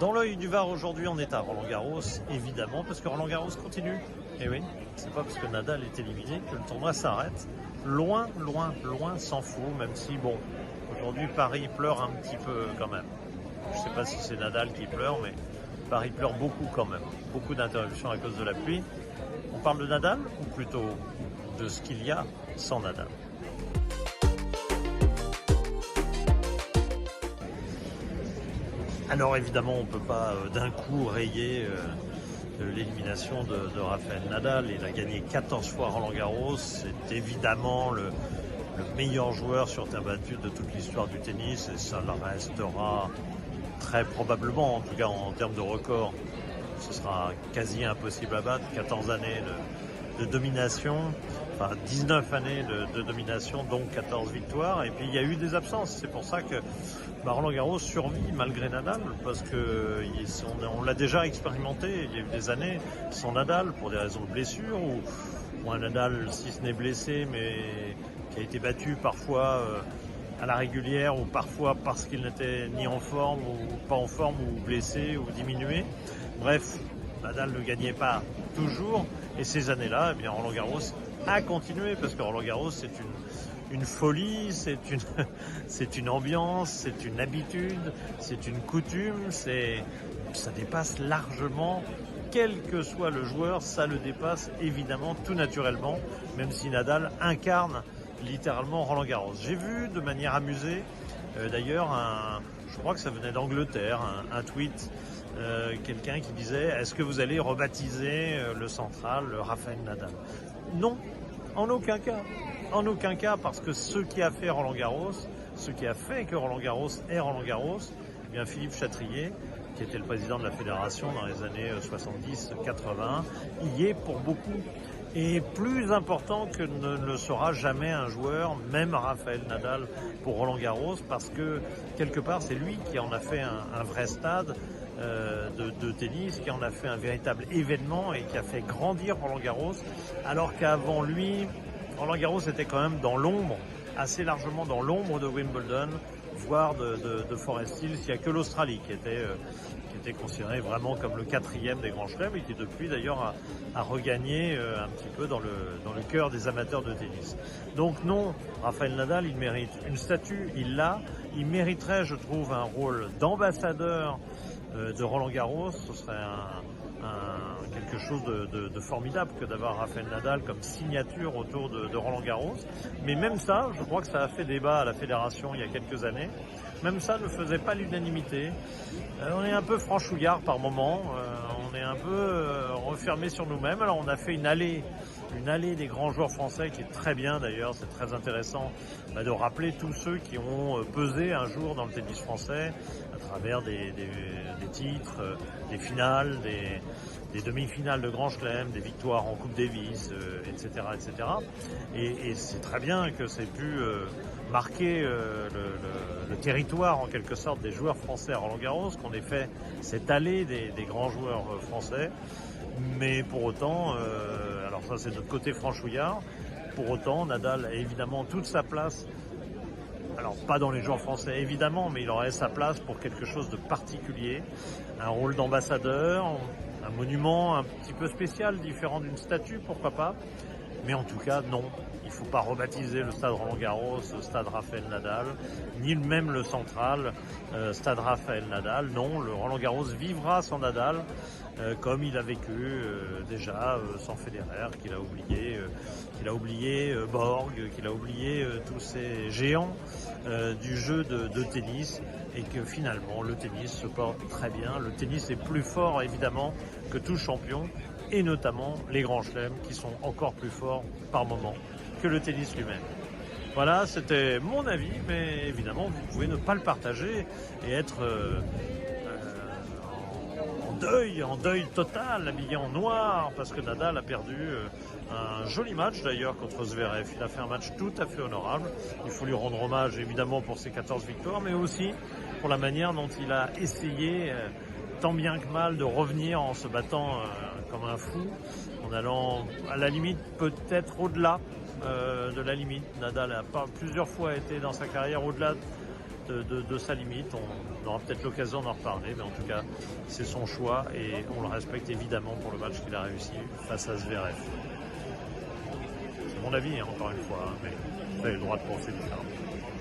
Dans l'œil du Var aujourd'hui, on est à Roland-Garros, évidemment, parce que Roland-Garros continue. Et oui, c'est pas parce que Nadal est éliminé que le tournoi s'arrête. Loin, loin, loin s'en fout, même si, bon, aujourd'hui, Paris pleure un petit peu quand même. Je sais pas si c'est Nadal qui pleure, mais Paris pleure beaucoup quand même. Beaucoup d'interruptions à cause de la pluie. On parle de Nadal, ou plutôt de ce qu'il y a sans Nadal? Alors évidemment, on ne peut pas d'un coup rayer l'élimination de Rafael Nadal. Il a gagné 14 fois Roland-Garros. C'est évidemment le meilleur joueur sur terre battue de toute l'histoire du tennis. Et ça le restera très probablement, en tout cas en termes de record. Ce sera quasi impossible à battre. 14 années de domination, enfin 19 années de domination, donc 14 victoires. Et puis il y a eu des absences. C'est pour ça que Roland-Garros survit malgré Nadal, parce que on l'a déjà expérimenté. Il y a eu des années sans Nadal pour des raisons de blessure, ou un Nadal, si ce n'est blessé, mais qui a été battu parfois à la régulière, ou parfois parce qu'il n'était ni en forme, ou pas en forme, ou blessé, ou diminué. Bref, Nadal ne gagnait pas toujours, et ces années-là, eh bien Roland-Garros a continué, parce que Roland-Garros, c'est une folie, c'est une ambiance, c'est une habitude, c'est une coutume, ça dépasse largement, quel que soit le joueur, ça le dépasse évidemment tout naturellement, même si Nadal incarne littéralement Roland-Garros. J'ai vu de manière amusée, d'ailleurs, je crois que ça venait d'Angleterre, un tweet, quelqu'un qui disait « Est-ce que vous allez rebaptiser le central, le Rafael Nadal ?» Non, en aucun cas. En aucun cas, parce que ce qui a fait Roland-Garros, ce qui a fait que Roland-Garros est Roland-Garros, eh bien Philippe Chatrier, qui était le président de la fédération dans les années 70-80, y est pour beaucoup. Et plus important que ne le sera jamais un joueur, même Rafael Nadal, pour Roland-Garros, parce que quelque part c'est lui qui en a fait un vrai stade de tennis, qui en a fait un véritable événement et qui a fait grandir Roland-Garros, alors qu'avant lui, Roland-Garros était quand même dans l'ombre, assez largement dans l'ombre de Wimbledon, voire de Forest Hills. Il n'y a que l'Australie qui était considérée vraiment comme le 4e des grands chelems, et qui depuis d'ailleurs a regagné un petit peu dans le cœur des amateurs de tennis. Donc non, Rafael Nadal, il mérite une statue, il l'a. Il mériterait, je trouve, un rôle d'ambassadeur de Roland-Garros. Ce serait quelque chose de formidable que d'avoir Rafael Nadal comme signature autour de Roland-Garros. Mais même ça, je crois que ça a fait débat à la fédération il y a quelques années. Même ça ne faisait pas l'unanimité. On est un peu franchouillard par moment, on est un peu refermé sur nous-mêmes. Alors on a fait une allée des grands joueurs français qui est très bien d'ailleurs, c'est très intéressant de rappeler tous ceux qui ont pesé un jour dans le tennis français à travers des titres, des finales, des demi-finales de Grand Chelem, des victoires en Coupe Davis, etc., etc. Et c'est très bien que c'est pu marquer le territoire en quelque sorte des joueurs français à Roland-Garros, qu'on ait fait cette allée des grands joueurs français. Mais pour autant, alors ça c'est notre côté franchouillard, pour autant Nadal a évidemment toute sa place. Alors pas dans les joueurs français évidemment, mais il aurait sa place pour quelque chose de particulier, un rôle d'ambassadeur, un monument un petit peu spécial, différent d'une statue, pourquoi pas. Mais en tout cas, non, il ne faut pas rebaptiser le stade Roland-Garros, le stade Rafael Nadal, ni même le central, stade Rafael Nadal. Non, le Roland-Garros vivra sans Nadal, comme il a vécu déjà sans Federer, qu'il a oublié Borg, qu'il a oublié tous ces géants du jeu de tennis, et que finalement le tennis se porte très bien. Le tennis est plus fort évidemment que tout champion, et notamment les grands chelems qui sont encore plus forts par moment que le tennis lui-même. Voilà, c'était mon avis, mais évidemment vous pouvez ne pas le partager et être en deuil total, habillé en noir, parce que Nadal a perdu un joli match d'ailleurs contre Zverev. Il a fait un match tout à fait honorable. Il faut lui rendre hommage évidemment pour ses 14 victoires, mais aussi pour la manière dont il a essayé tant bien que mal de revenir en se battant comme un fou, en allant à la limite peut-être au-delà de la limite. Nadal a plusieurs fois été dans sa carrière au-delà de sa limite. On aura peut-être l'occasion d'en reparler, mais en tout cas, c'est son choix et on le respecte évidemment pour le match qu'il a réussi face à Zverev. C'est mon avis, hein, encore une fois, mais vous avez le droit de penser différemment.